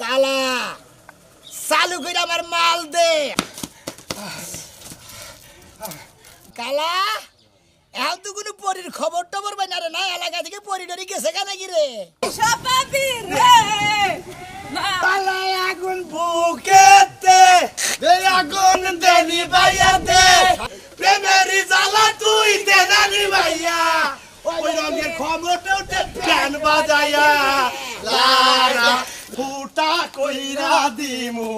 কালা চালু করে আমার মাল দে কালা এখন তো কোনো পরীর খবর টবর পাই না রে না এলাকা থেকে পরি টরি গেছে কেন কি রে কালা আগুন বুকেতে আগুন দেনি ভাইয়াতে প্রেমেরি জ্বালা তুই দেনানি ভাইয়া ওই রঙের খবরটা উঠে গান বাজায়া লারা ফুটা কইরা দিমু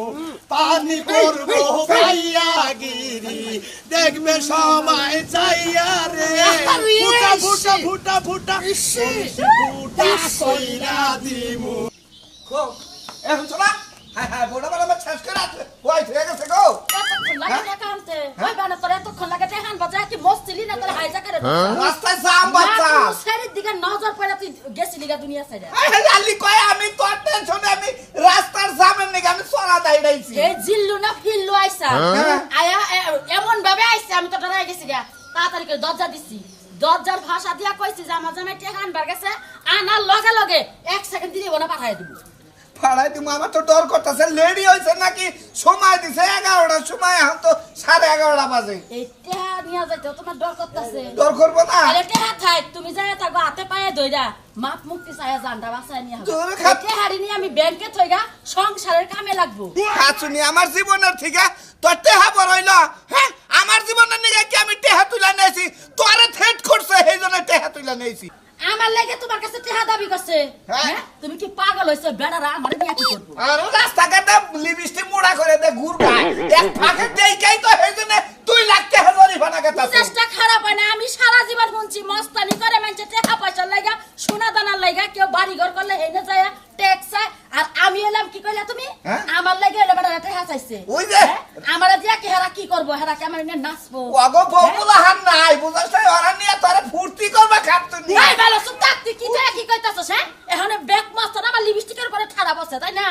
পানি করবো ভাইয়া গিরি দেখবে সময় চাইয়া রে ফুটা ফুটা ফুটা ফুটা ফুটা কইরা দিমু এখন চলা হ্যাঁ হ্যাঁ বড় বড় মাছ শেষ করে আছে ওই ঠিক আছে গো রাস্তায় জাম বাচ্চা সাইডের দিকে নজর পড়ে তুই গেছিলি গা দুনিয়া সাইডে লালি কয় আমি তোর টেনশনে আমি রাস্তার জামের নিকে আমি চলা দাইড়াইছি এই জিল্লু না ফিল্লু আইসা আয়া এমন ভাবে আইসা আমি তো ডরাই গেছি গা তাড়াতাড়ি করে দরজা দিছি দরজার ভাষা দিয়া কইছি যে আমার জামাই টেকা আনবার গেছে আনার লগে লগে 1 সেকেন্ড দিলে ওনা পাঠায় দিব ফাড়াই তুমি আমার তো ডর করতেছে লেডি হইছে নাকি সময় দিছে 11টার সময় এখন তো 11:30 বাজে এই টেহা নিয়া যাইতে তোমার ডর করতেছে ডর করবো না আরে টেহা থাই তুমি যাই থাকো হাতে পায়ে ধইরা মাপ মুক্তি চায়া জানটা বাঁচায় নিয়া তুমি খাত টেহারি নিয়ে আমি ব্যাংকে থইগা সংসারের কামে লাগবো খাচুনি আমার জীবনের থেকে তোর টেহা বড় হইল হ্যাঁ আমার জীবনের নিকে কি আমি টেহা তুলা নেছি তোরে থ্রেট করছে এই জন্য টেহা তুলা নেছি আমার লাগে তোমার কাছে টেহা দাবি করছে হ্যাঁ তুমি কি পাগল হইছো বেড়ারা আমার নিয়ে কি করব আর রাস্তাঘাটে লিপস্টিক মুড়া করে দে ঘুরবা এক ফাঁকে দেইকাই তো এই জন্য 2 লাখ টাকা জরিমানা কাটাছে চেষ্টা খারাপ হয় না আমি সারা জীবন শুনছি মস্তানি করে মানছে টাকা পয়সা লাগা সোনা দানার লাগা কেউ বাড়ি ঘর করলে হেনে যায় ট্যাক্স আর আমি এলাম কি কইলা তুমি আমার লাগে এলে বড় টাকা চাইছে ওই যে আমারে দিয়া কি হেরা কি করব হেরা কি আমার নিয়ে নাচবো ওগো বউগুলা হান নাই বুঝাছ ওরা নিয়ে তোরে ফুর্তি করবা খাতুনি এই ভালো সুপ থাকতি কি যায় কি কইতাছস হ্যাঁ এখানে ব্যাক মাস্টার আমার লিপস্টিকের উপরে ঠাড়া বসে তাই না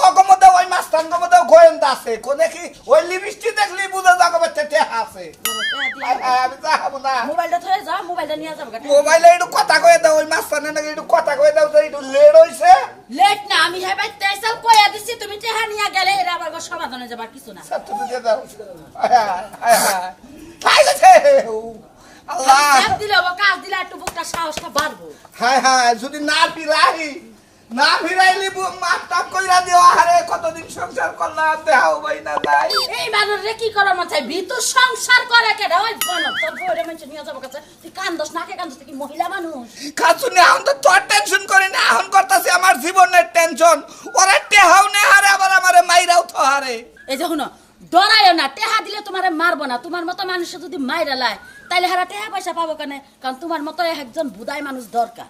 ওগো মধ্যে ওই মাস্তান মধ্যে গোয়েন্দা আছে কোনে কি ওই লিপস্টিক দেখলি বুঝা যাবে টেটে আছে আমি যাবো না মোবাইলটা থয়ে যাও মোবাইলটা নিয়ে যাবো মোবাইলে একটু কথা কয়ে দাও ওই মাস্তানে নাকি একটু কথা কয়ে দাও যে একটু লেট হইছে লেট না আমি হ্যাঁ ভাই তেসাল কইয়া দিছি তুমি টেহা নিয়ে গেলে এর আবার সমাধানে যাবার কিছু না সব তুমি দিয়ে দাও খাই গেছে আল্লাহ সব দিলে কাজ দিলে একটু বুকটা সাহসটা বাড়বো হায় হায় যদি না ফিরাইলি মাপটাপ কইরা দিও আরে কতদিন সংসার করলাম দেখাও ভাই না যাই এই মানুষ রে কি করার মাথায় ভিতর সংসার করে কেডা ওই বনো তোর বউরে মানুষ নিয়ে যাবো কাছে তুই কান্দস নাকে কান্দস তুই কি মহিলা মানুষ খাচুনি এখন তো তোর টেনশন করি না এখন করতেছি আমার জীবনের টেনশন ওরা টেহাও নে হারে আবার আমারে মাইরাও তো হারে এই দেখুন ডরাইও না টেহা দিলে তোমারে মারবো না তোমার মতো মানুষ যদি মাইরা লায় তাইলে হারা টেহা পয়সা পাবো কেন কারণ তোমার মতো একজন বুদাই মানুষ দরকার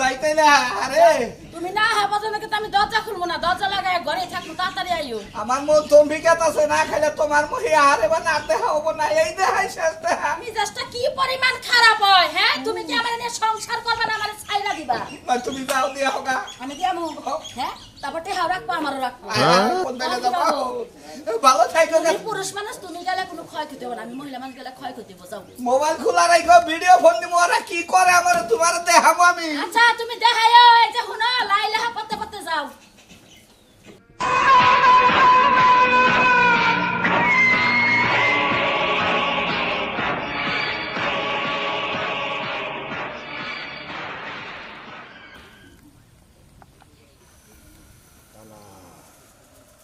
যাইতে না আরে তুমি না হবা তো নাকি আমি দরজা খুলবো না দরজা লাগায় ঘরে থাকবো তাড়াতাড়ি আইও আমার মন তম্বিকাত আছে না খাইলে তোমার মুখে হারে বা না দেখাবো না এই দেখাই শেষ দেখা মিজাজটা কি পরিমাণ খারাপ হয় হ্যাঁ তুমি কি আমার নিয়ে সংসার করবে না আমারে ছাইরা দিবা তুমি যাও দিয়া হোগা আমি দিয়ামু হ্যাঁ তারপর টেহাও রাখবো আমারও রাখবো কোন দিকে যাবো ভালো থাকো না তুমি পুরুষ মানুষ তুমি গেলে কোনো ক্ষয়ক্ষতি হবে না আমি মহিলা মানুষ গেলে ক্ষয়ক্ষতি হবে যাও মোবাইল খোলা রাখো ভিডিও ফোন দিমু ওরা কি করে আমার তোমার দেখাবো আমি আচ্ছা তুমি দেখাইও এই যে হুনো লাইলাহা পড়তে পড়তে যাও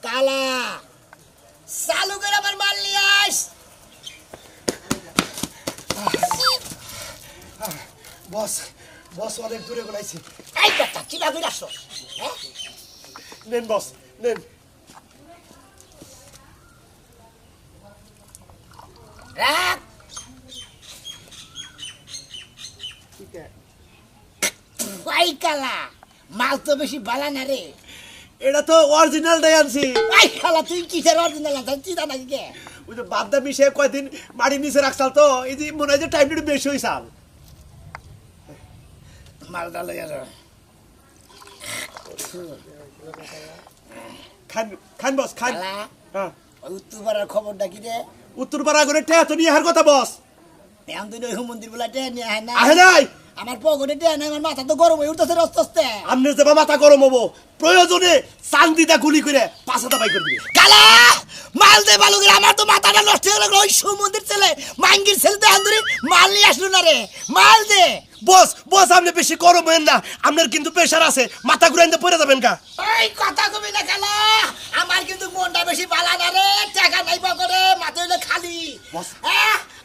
কালা চালু করে আমার মাল নিয়ে আস বস অনেক দূরে বলাইছি এই কথা কি ভাবে রাখছো হ্যাঁ নেন বস নেন রাখ ভাই কালা মাল তো বেশি বালা না রে এটা তো অরিজিনালটাই আনছি ভাই কালা তুই কিসের অরিজিনাল আনছিস চিন্তা নাকি কে ওই যে বাদদা মিশে কয়দিন মাটির নিচে রাখছাল তো এই যে মনে হয় যে টাইমটা একটু বেশি হয়েছাল মালটা লইয়া যাও খান খান বস খান কালা হ্যাঁ উত্তরপাড়ার খবরটা কি রে উত্তরপাড়া করে টেয়া তো নিয়ে হার কথা বস এখন তুই ওই মন্দির বলাতে নিয়ে আয় না আহে নাই আমার পকেটে দেয় না, আমার মাথা তো গরম হয়ে উঠতেছে আস্তে আস্তে। আমনের যে মাথা গরম হবো প্রয়োজনে চান্দিটা গুলি করে পাছাটা বাই করে দিবে। কালা মাল দে ভালো করে, আমার তো মাথাটা নষ্ট হয়ে গেল। ওই সমুদ্রের ছেলে মাঙ্গির ছেলে তো আন্দুরি মাল নিয়ে আসলো না রে, মাল দে। বস বস আপনি বেশি গরম হবেন না, আপনার কিন্তু প্রেশার আছে, মাথা ঘুরাইতে পড়ে যাবেন কা। এই কথা কবি না কালা, আমার কিন্তু মনটা বেশি বালা না রে, টাকা নাই পকেটে, মাথা হইলে খালি। বস।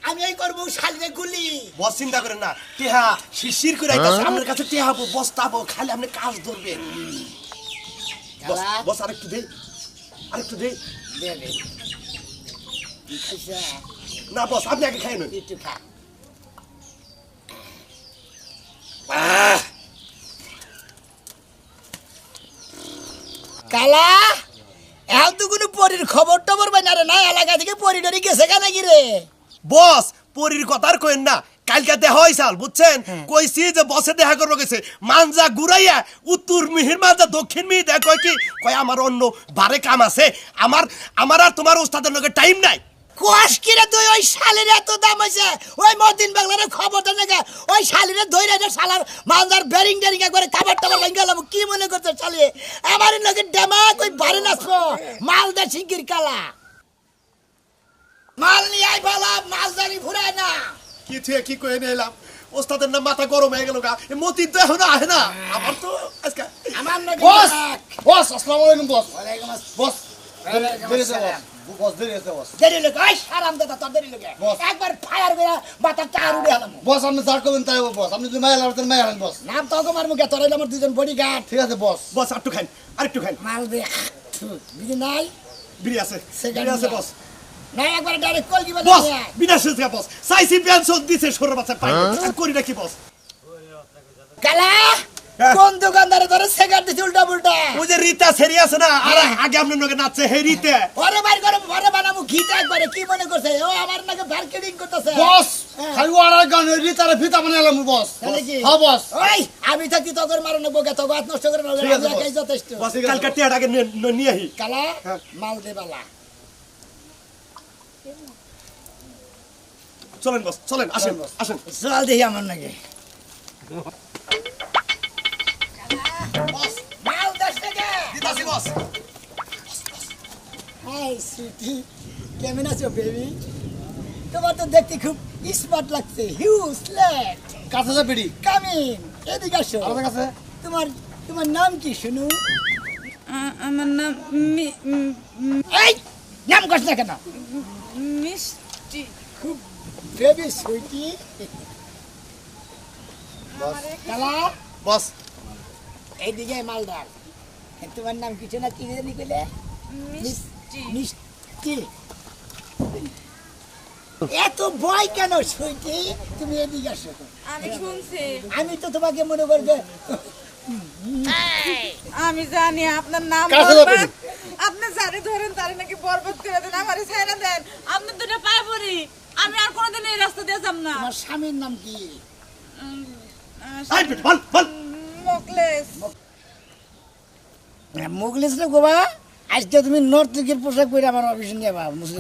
আমি এই করবো শালিরে গুলি। বস চিন্তা করেন না, টেহা শিরশির করে আইতাছে আপনার কাছে, টেহা বস্তাবো, খালি আপনি কাজ ধরবেন। বস কালা। বস আরেকটু দেই, আরেকটু দেই। দে দে। কি খাইছে? না বস আপনি আগে খাই নেন। একটু খা। কালা এখন তো কোনো পরীর খবর টবর পাই না রে, না এলাকা থেকে পরি টরি গেছে কেন কি রে? বস পরির কথা আর কইেন না, কালকে দেখা হইছাল বুঝছেন, কইছি যে বসে দেখা করবো গেছে, মানজা ঘুরাইয়া উত্তর মিহির মানজা দক্ষিণ মিহি দেখ কয় কি কয় আমার অন্য বারে কাম আছে, আমার আর তোমার ওস্তাদের লগে টাইম নাই। কোয়াস কিরে তুই ওই শালির এত দাম হয়েছে, ওই মদিন বাংলার খবরটা নাকি ওই শালিরে ধইরা যে শালার মালদার বেরিং টেরিং একবারে খাবার টাবার ভাঙ গেলাম। কি মনে করছো শালি আমার নাকি ডেমাক ওই বাড়ি নাচবো মালদা শিগগির কালা মাল নিয়ে আই ভালা, মালদারি ঘুরায় না। কি থেকে কি কয়ে নিলাম, ওস্তাদের না মাথা গরম হয়ে গেল গা, মতি তো এখনো আহে না, আমার তো আজকে। আমার নাকি বস ডেমাক। বস আসসালামু আলাইকুম বস। ওয়ালাইকুম আসসালাম। বস ওয়ালাইকুম দেরি আছে আসসালাম। বস, বস দেরি আছে বস। দেরি লোক ওই সারাম দাদা তোর দেরি লোকে বস। একবার ফায়ার করে মাথার টায়ার উড়ে গেলাম। বস আপনি যা করবেন তাই হবে বস, আপনি যদি মায়া লাগতেন মায়া লাগেন বস। নাম তো আমার মুখে তোর আমার দুজন বডিগার্ড। ঠিক আছে বস। বস আরেকটু খান, আরেকটু খান। মাল দে বিধি নাই বিড়ি আছে, সেকেন্ড বিড়ি আছে না। বস। না একবার ডাইরেক্ট কল দিবা বস বিনা শেষ গা বস, সাইসি পেনশন দিছে সরো বাচ্চা পাই, আর করি নাকি বস। কালা হ্যাঁ। কোন দোকানদারে ধরে সেগার দিছে উল্টা পুল্টা। ওই যে রীতা সেরি আছে না, আর আগে আপনার লগে নাচছে হে রীতা। ওরে বাইর করে ওরে বানামু গীতা একবারে কি মনে করছে ও আমার নাকি মার্কেটিং করতেছে। বস হ্যাঁ। খালি ওয়ার গান রিতারে ফিতা বানাইলাম বস। তাহলে কি? হ্যাঁ বস। ওই আমি থাকি তোর মারনে বগে তো গাত নষ্ট করে না, ঠিক আছে, আমি একাই বস। যথেষ্ট। বস কালকে টিয়াটা আগে নিয়ে আহি। কালা হ্যাঁ। মাল দে বালা। চলেন বস চলেন, আসেন আসেন। চল দেখি আমার নাকি বস মাল দেশ থেকে। দিতাছি বস। হাই সুইটি কেমন আছো বেবি? তোমার তো দেখতে খুব স্মার্ট লাগছে, হিউজ লেট কাছে যা পিড়ি কামিং। এদিকে আসো। আমাদের কাছে তোমার তোমার নাম কি শুনু? আমার নাম এই নাম কস না কেন? মিষ্টি। খুব বেবি সুইটি। কালা বস এইদিকে মালদার। তোমার নাম কিছু না কি জানি কইলে? মিষ্টি। মিষ্টি। এত ভয় কেন সুইটি? তুমি এদিকে আসো। আমি শুনছি, আমি তো তোমাকে মনে করবে আমি জানি আপনার নাম কাছে বরবাদ। যাবেন? আপনি যারে ধরেন তারে নাকি বরবাদ করে দেন, আমারে ছাইরা দেন। আপনার দুটো পায়ে পড়ি, আমি আর কোনোদিন এই রাস্তা দিয়ে যাব না। তোমার স্বামীর নাম কি? আই বেটা বল বল। মোকলেস। মুগলিস রে গোবা, আজকে তুমি নর্থ দিকের পোশাক পরে আমার অফিসে নিয়ে যাবা, মুসলিম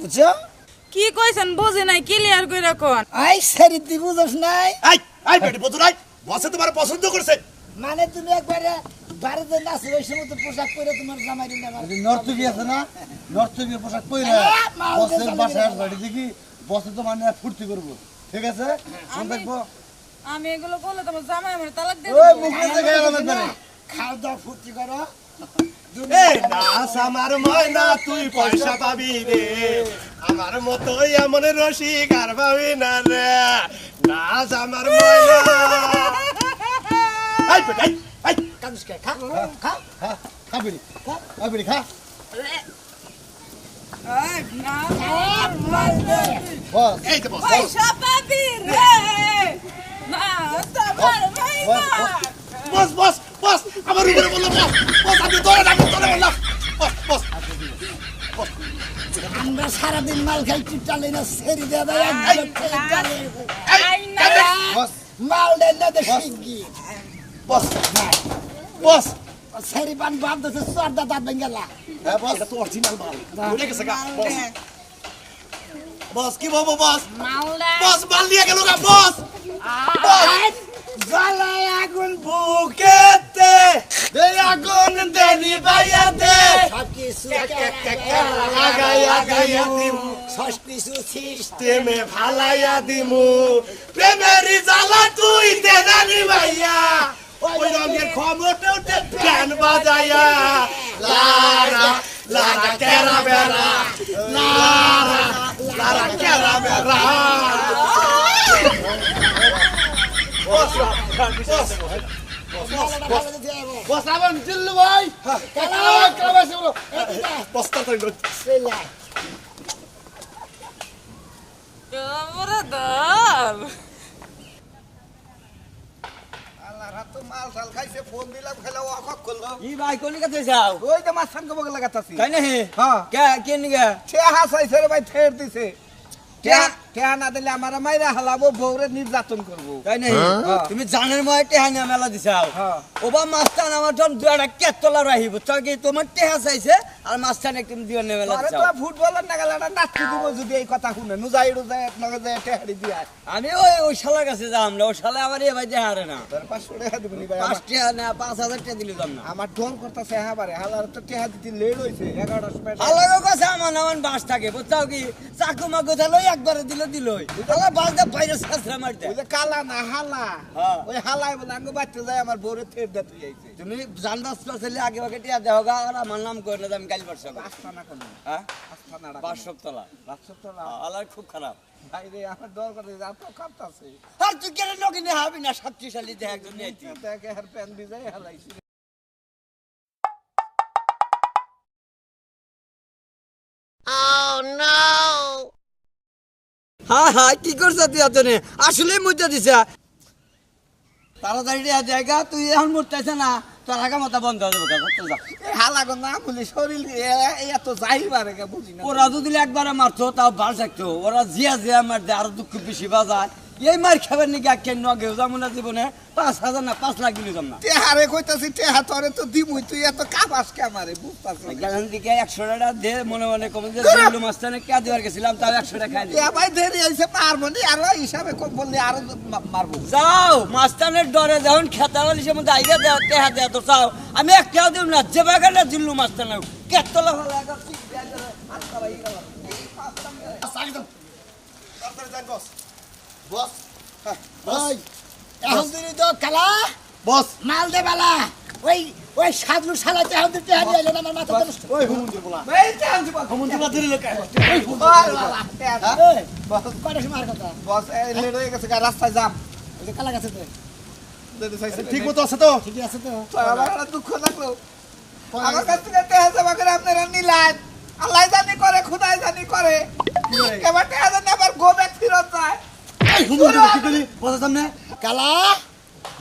বুঝছো? কি কইছেন বুঝি নাই, ক্লিয়ার কইরা কোন। আই সারি তুই বুঝছ নাই? আই বেটা বদুর আই, বসে তোমার পছন্দ করছে। মানে তুমি একবারে ভারতে নাচো ওই সময় তো পোশাক পরে তোমার জামাই দিন আমার নর্থ বি আছে না, নর্থ বি পোশাক পরে মাল বসের দিয়ে বাসায় চালাবে। আসবে দেখি, বসে তো মানে ফুর্তি করবো। ঠিক আছে মনে থাকবো। আমি এগুলো করলে তোমার জামাই আমার তালাক দিয়ে ওই দিবো। মুখে দেখে এলাম একবারে। খাওয়া দাওয়া ফুর্তি করো। এই নাচ আমার ময়না তুই পয়সা পাবি রে, আমার মতোই এমন রসিক আর পাবি না রে, নাচ আমার ময়না। আই বেটা আই কানুস খা খা খা খা বিড়ি খা বিড়ি খা এই, না, মাল দে। বস। এই যে বস বস। পয়সা পাবি রে। না, তোমার মাইনা। বস বস বস আমার উপরে বললো বস বস, আপনি ধরে রাখুন, ধরে বললাম বস বস। আমরা সারাদিন মাল খাই তুই চালে না সেরি দে দাও একদম চালে এই, কাঁদে। বস মাল দে না দে শিগগি বস বস। সেরি পান বাপ দে সর্দা দাঁত বেঙ্গলা হ্যাঁ বস। এটা তো অরিজিনাল মাল, ভুলে গেছে গা বস। বস কি বলবো বস? মালদা বস মাল নিয়ে গেল গা বস। বস জ্বালায় আগুন বুকেতে দে আগুন দেনি বাইয়াতে সব কিছু আগাইয়া গাইয়া দিমু সব কিছু প্রেমে ফালাইয়া দিমু প্রেমেরই জ্বালা তুই দেনানি ভাইয়া ওই রঙের ক্ষমতা উঠে গান বাজাইয়া লারা লারা কেরা বেরা লারা লারা কেরা বেরা বসাবেন জিল্লু ভাই বস্তা তৈরি ওরে দল আল্লাহর হাতে মাল সাল খাইছে ফোন দিলাম খেলা অকক করলো ই ভাই কোন কাছে যাও ওই যে মাছ সান কবক লাগাতাছি তাই না হে হ্যাঁ কে কে নিগা ঠেহা চাইছে রে ভাই ঠের দিছে ঠেহা না দিলে আমার মাইরা হালাবো বউরে নির্যাতন করবো তাই না তুমি জানের ময় টেহা নিয়ে মেলা দিছাও হ্যাঁ। ওবা মাস্তান আমার যখন দুয়াটা কেতলা রাহিব তো কি তোমার টেহা চাইছে আর মাস্তান একদম দিও নিয়ে মেলা আরে দিছাও তো ফুটবলের নাগালাটা নাচি দিব যদি এই কথা শুনে নুজাই রুজাই এক নগে যায় টেহারি দিয়া আমি ওই শালার কাছে যাম না ওই শালা আমার এ ভাই দেহা রে না তোর 500 টাকা দিবনি ভাই 5 টাকা না 5000 টাকা দিলে যাম না আমার ডর করতেছে হ্যাঁ বারে হালার তো টেহা দিতে লেট হইছে 11টার সময় আলাগো কাছে আমার নামান বাস থাকে বুঝছাও কি চাকু মাকু দিলো একবারে দিলই তাহলে বালদা বাইরে সাসরা মারতে ওই যে কালা না হালা হ্যাঁ। ওই হালাই বলে আঙ্গ বাচ্চা যায় আমার বউরে থের দে তুই আইছে তুমি জানবাস পারছিলে আগে আগে টিয়া দেও গা আর আমার নাম করে না আমি কাল বর্ষা আস্তানা কোন হ্যাঁ আস্তানা 5 তলা রাতসতলা আলার খুব খারাপ ভাই রে আমার ডর করে যা তো কাঁপতাছে আর তুই কেন নকিনে হাবি না শক্তিশালী দেহ একজন নিয়েছি দেখে হার প্যান বিজাই হালাইছি হ্যাঁ হ্যাঁ কি করছ তুই এতনে আসলে মধ্যে দিছা তাড়াতাড়ি জায়গা তুই এখন মরতেছে না তোর আগা মাথা বন্ধ হয়ে যাবে যা এই হালা গো না বলি শরীর এত যাইবারে কে বুঝি না ওরা যদি একবারে মারতো তাও ভালো থাকতো ওরা জিয়া জিয়া মারতে আরো দুঃখ বেশি বাজায় এই মার খাবার নাকি কেন আগে যাবো না জীবনে 5,000 না 5 লাখ দিলে যাম না টেহারে কইতাছি টেহা তোরে তো দিমুই তুই এত কাপাস কে আমারে বুঝতাছিস গান দিকে 100 টাকা দে মনে মনে কম যে দিলু মাস্টারে কে দেওয়ার গেছিলাম তাও 100 টাকা খাই এ ভাই দেরি হইছে পারবো নি আর হিসাবে কম বললি আর মারবো যাও মাস্টারের ডরে যখন খেতা বলি সে মধ্যে আইগা দেয়া টেহা দেয়া তো চাও আমি একটাও দিব না যে বাগানে দিল্লু মাস্টার না কেতলা ভালো একদম ঠিক দেয়া করে আস্তা ভাই বস ভাই এখন তুই তো কালা বস মাল দে বালা ওই ওই সাদলু শালাতে এখন তুই টেহা দিয়ে আমার মাথা নষ্ট ওই হুমুন্দির বলা এই চান দিব হুমুন্দির দিল লোকে কয়টা সময় আর কথা বস এই লেট হয়ে গেছে রাস্তায় যাম ওই যে কালা গেছে তো দিতে চাইছি ঠিক মতো আছে তো ঠিকই আছে তো আমার একটা দুঃখ লাগলো আমার কাছ থেকে টেহা জমা করে আপনারা নিলেন আল্লাহ জানি করে খুদাই জানি করে এবার টেহা জানি আবার গোবে ফিরত যায় এই হুমুন্দির কি করি বসার সামনে কালা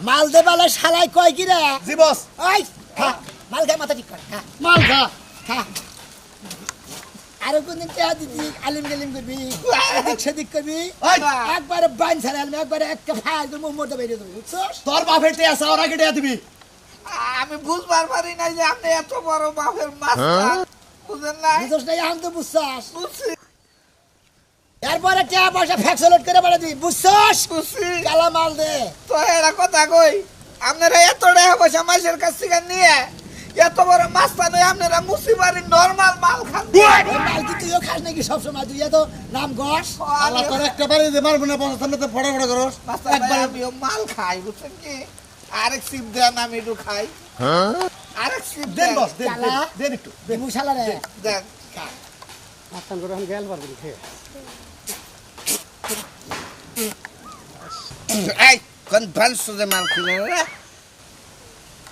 মাল দে বালা শালাই কয় কি রে জি বস ওই খা মাল খা মাথা ঠিক কর খা মাল খা খা আরো কোনদিন টেহা দিদি আলিম গেলিম করবি এদিক সেদিক করবি ওই একবারে বাইন ছাড়া একবারে একটা ফাইল তোর মুখ মধ্যে বেরিয়ে দেবো বুঝছস তোর বাপের তে আছে ওরা কেটে দিবি আমি বুঝবার পারি না যে আপনি এত বড় বাপের মাস্টার বুঝেন না বুঝছস না এখন তো বুঝছস বুঝছি এরপরে টেহা পয়সা ফ্যাক্সলোড করে বেড়ে দিবি বুঝছস বুঝছি কালা মাল দে তো এরা কথা কই আপনারা এত টাকা পয়সা মাসের কাছ থেকে নিয়ে এত বড় মাস্টার নয় আপনারা মুসিবারি নরমাল মাল খান ওই মাল কি তুইও খাস নাকি সবসময় তুই তো নাম গস আল্লাহ তোর একটা বাড়ি দে মারবো না বসার সামনে তো ফড়া ফড়া করস একবার আমিও মাল খাই বুঝছেন কি আরেক সিপ দেন আমি একটু খাই আরেক সিপ দেন দেন বস দেন কালা। দেন একটু মুশালা রে দেন এই কোন ভানস যে মাল খিলে রে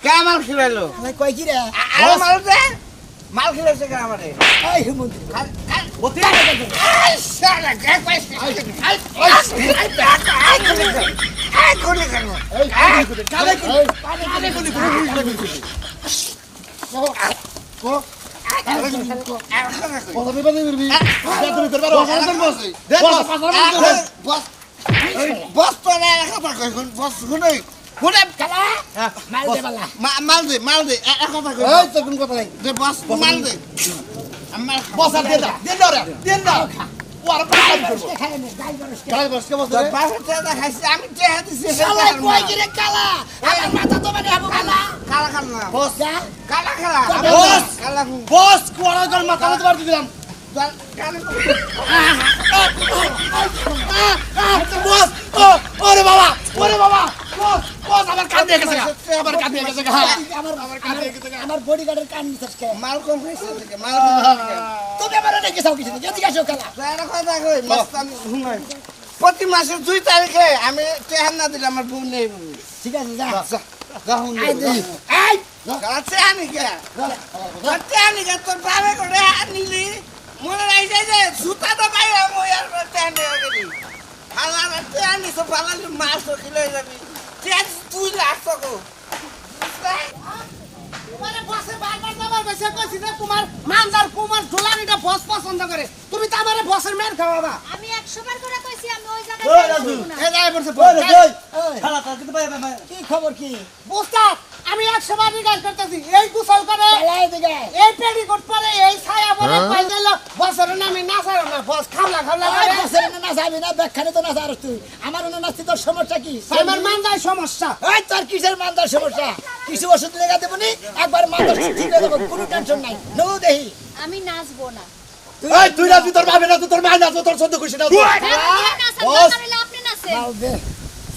কে মাল খিলাইলো আমি কই কি রে আরে মাল দে মাল খিলাইছে কে আমারে এই হুমন্দি বতি এই শালা কে কইছে এই কোনে কেন কালে কি বসা দিবা দিবি তুমি করবা বস দেন বস বস তো না কথা কই বস শুনই শুনে কালা মাল দে বালা মাল দে কথা কই এই তো কোন কথা নাই দে বস মাল দে আমার বস আর দেন না দেন না রে দেন না ও আর পাগল করবো খায় না গাই গরস গাই বস কে বস তোর বাপের টাকা খাইছি আমি টেহা দিছি শালা কই গিরে কালা আমার মাথা তো মানে হবো কালা কালা খানা বস যা কালা খালা বস কালা বস কোড়া কর মাথা মতো মার দিলাম বস ও ওরে বাবা বস বস আমার কান দিয়ে গেছে আমার কান দিয়ে গেছে আমার বডিগার্ডের কান নিছস কে মাল কম খাইছে থেকে মাল তুমি আমার নাকি চাও কিছু এদিকে আসো কালা কথা কই মস্তানি শুনাই প্রতি মাসের 2 তারিখে আমি টেহা না দিলে আমার বউ নেই ঠিক আছে যা আই দে এই গাছে আনি কে গাছে আনি কে তোর বাবা করে আনিলি মনে রাইছে যে সুতা তো পাইরা মই আর টেন্ডে গেলি হালা রাতে আনি সব ফালালি মাছ তো খিলে যাবি তেজ তুই লাগতো গো তোমারে বসে বারবার যাবার বেশি কইছি যে তোমার মানদার কুমার ঝুলানিটা বস পছন্দ করে তুমি তো আমারে বসের মের খাওয়াবা আমি 100 বার করে কইছি আমি ওই ওই রাজু এ যাই পড়ছে ওই রে ওই ওই, শালা তার কিন্তু ভাই ভাই কি খবর কি উস্তাদ আমি 100 বার রিগার্ড করতেছি এই গোসল করে চালাই দিগে এই পেডিকোট পরে এই ছায়া পরে পাই গেল বসের নামে নাচারো না বস খাওলা খাওলা করে বসের না নাচাবি না ব্যাখ্যানে তো নাচারস তুই আমার না নাচতে তোর সমস্যা কি আমার মানদার সমস্যা ওই তোর কিসের মানদার সমস্যা কিছু ওষুধ লেগা দেব নি একবার মানদার ঠিক হয়ে যাবে কোনো টেনশন নাই নো দেহি আমি নাচবো না এই তুই না তুই তোর বাবা না তোর মা না তোর সদ্য খুশি না বস আপনি নাচেন মাল দে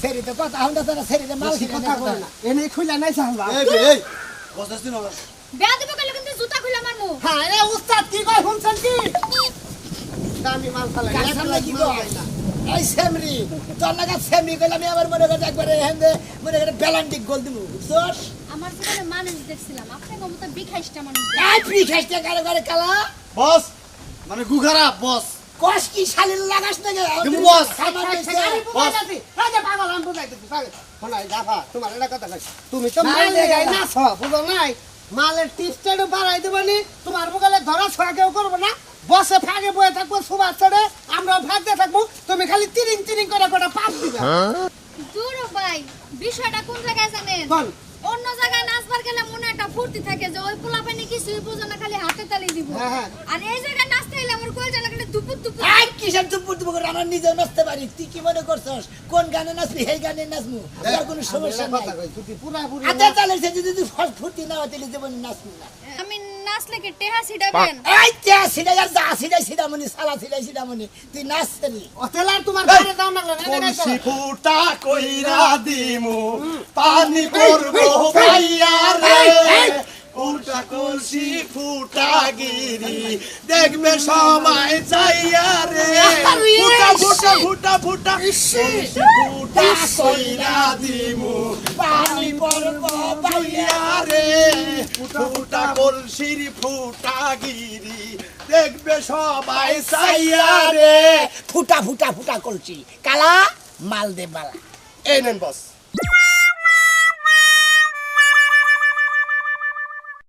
সেরি তো কথা হন্ডা তোরা সেরি দে মাল কথা কই না এনে খুলে নাই সালবা এই বস দিন না বেয়া দিব গেলে কিন্তু জুতা খুলে আমার মুখ হ্যাঁ রে উস্তাদ কি কই শুনছেন কি দামি মাল ফালাই কাসার লাগি গো এই সেমরি তোর লাগা সেমরি কইলা আমি আবার মনে করে একবারে হেন্দে মনে করে বেলান্টিক গোল দিমু বুঝছস আমার জীবনে মানুষ দেখছিলাম আপনার মতো বিখাইষ্টা মানুষ এই ফ্রি খাইতে গারে গারে কালা বস মানে গুখারা বস কস কি শালিল লাগাস না গে তুমি বস। আমার দেশে বস। রাজা পাগল আমি বুঝাইতেছি পাগল শোনাই দাফা তোমার এটা কথা কই তুমি তো নাই মাল রে দেখাই গালা। না ছ বুঝো নাই মালের টিপসটাও বাড়াই দেবনি তোমার বগলে ধরা ছোঁয়া কেউ করবো না বসে ফাঁকে বয়ে থাকবো সুবাস চড়ে আমরাও ফাঁকতে থাকবো তুমি খালি তিরিং তিরিং করে গোটা পাক দিবে দূর ভাই বিষয়টা কোন জায়গায় জানেন কোন? অন্য জায়গায় নাচবার গেলে মনে একটা ফুর্তি থাকে যে ওই পোলাপানি কিছুই বোঝে না খালি হাতে তালি দিব হ্যাঁ, হ্যাঁ। আর এই জায়গায় নাচতে হইলে আমার কই জানা খালি দুপুর দুপুর এই কিসের চুপ করে আমরা নিজে নাচতে পারি তুই কি মনে করছস কোন গানে নাচবি এই গানে নাচমু আর কোনো সমস্যা নাই কথা কই তুই পুরাপুরি আতে চালাইছে যদি তুই ফুর্তি না হতে জীবন নাচবি না আমি নাচলে কি টেহা ছিড়াবেন এই তে সিডাই আর যা সিডাই সালা সিডাই তুই নাচলি অতেলার তোমার ঘরে দাও না কলসি ফুটা কইরা দিমু পানি করবো ভাইয়া রে উল্টা কলসি ফুটা গিরি দেখবে সবাই চাইয়া রে ফুটা ফুটা ফুটা ফুটা কলসি ফুটা কইরা দিমু পানি করবো ভাইয়া রে ফুটা কলসির ফুটা গিরি দেখবে সবাই চাইয়া রে ফুটা করছি কালা মাল দে বালা এই নেন বস